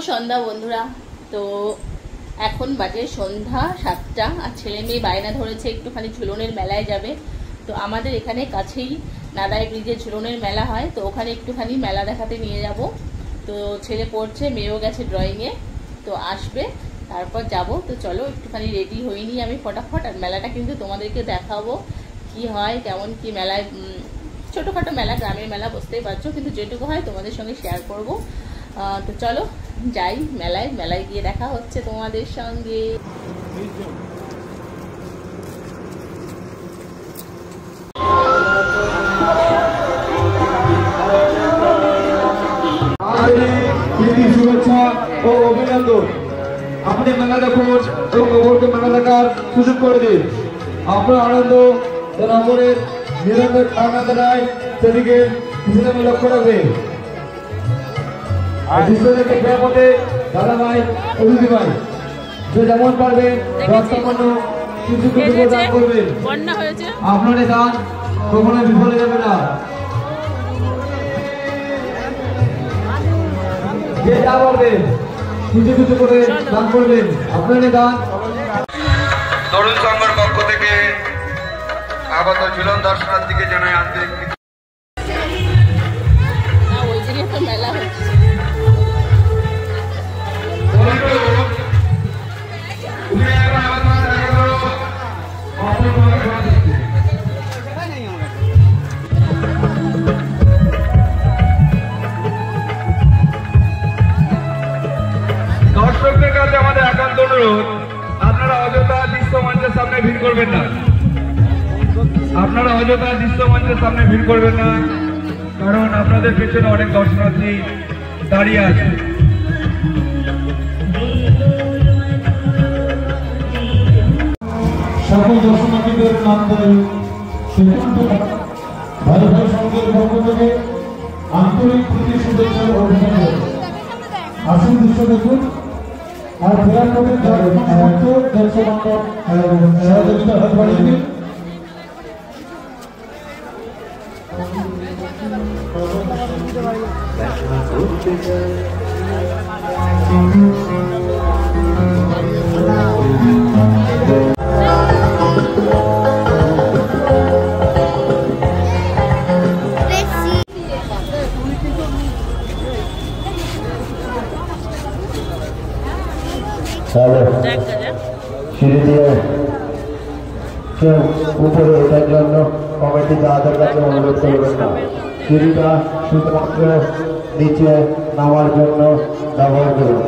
সন্ধ্যা বন্ধুরা। তো এখন বাজে সন্ধ্যা 7টা আর ছেলে মেয়ে বায়না ধরেছে একটুখানি ঝুলনের মেলায় যাবে। তো আমাদের এখানে কাছেই নাদাই ব্রিজে ঝুলনের মেলা হয়, তো ওখানে একটুখানি মেলা দেখাতে নিয়ে যাব। তো ছেলে পড়ছে, মেয়েও গেছে ড্রয়িংয়ে, তো আসবে তারপর যাব। তো চলো একটুখানি রেডি হইনি আমি ফটাফট, আর মেলাটা কিন্তু তোমাদেরকে দেখাবো কি হয়, কেমন কি মেলায়। ছোটোখাটো মেলা, গ্রামের মেলা বুঝতেই পারছো, কিন্তু যেটুকু হয় তোমাদের সঙ্গে শেয়ার করব। তো চলো যাই মেলায় গিয়ে দেখা হচ্ছে তোমাদের সঙ্গে। শুভেচ্ছা ও অভিনন্দন। আপনি মেলা দেখুন এবং অপরকে মেলা দেখার সুযোগ করে দিন। আপনার আনন্দ যেন অপরের নিরন্তর আনন্দ নেয়, সেদিকে হিসেবে লক্ষ্য রাখবেন। দাদা ভাই, অতিথি ভাই, যে যেমন পারবেন কিছু দান করবেন। আপনার এই দান কখনো বিফলে যাবে না। যে যা পারবেন কিছু করে দান করবেন। আপনার এই দান তরুণ সংঘের পক্ষ থেকে আগত ঝুলন দর্শনার্থীকে জানাই আন্তরিক মেলা হচ্ছে। দর্শকদের কাছে আমাদের একান্ত অনুরোধ, আপনারা অযথা দৃশ্যমঞ্চের সামনে ভিড় করবেন না। কারণ আপনাদের পেছনে অনেক দর্শনার্থী দাঁড়িয়ে আছে। সকল দর্শনার্থীদের নাম ধরে ভাই ভাই সঙ্গের পক্ষ থেকে আন্তরিক প্রীতি শুভেচ্ছা অভিনন্দন। আসুন দৃশ্য দেখুন আর ফেরার পথে সহযোগিতার হাত বাড়িয়ে দিন। সিঁড়ি দিয়ে কেউ উপরে ওঠার জন্য কমিটি তাদের কাছে অনুরোধ করবেন না। সিঁড়িটা শুধুমাত্র নিচে নামার জন্য ব্যবহার করুন।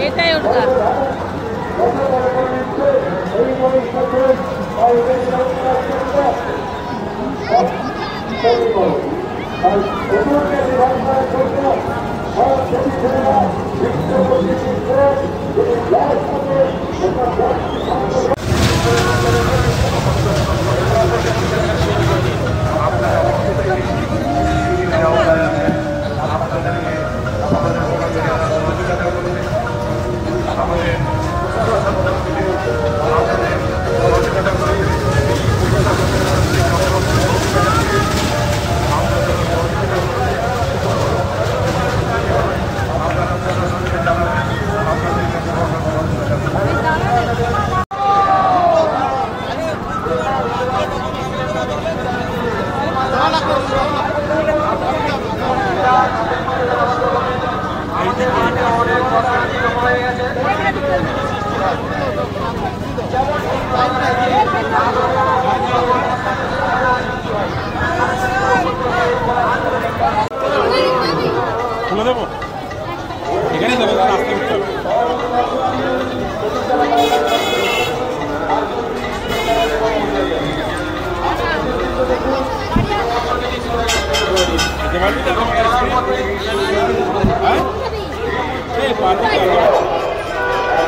এটাই ওটা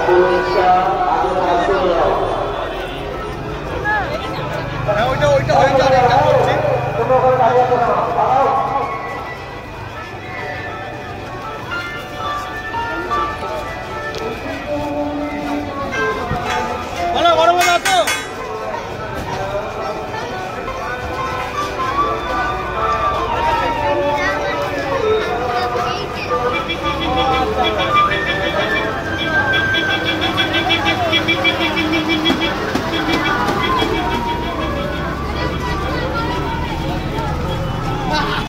Indonesia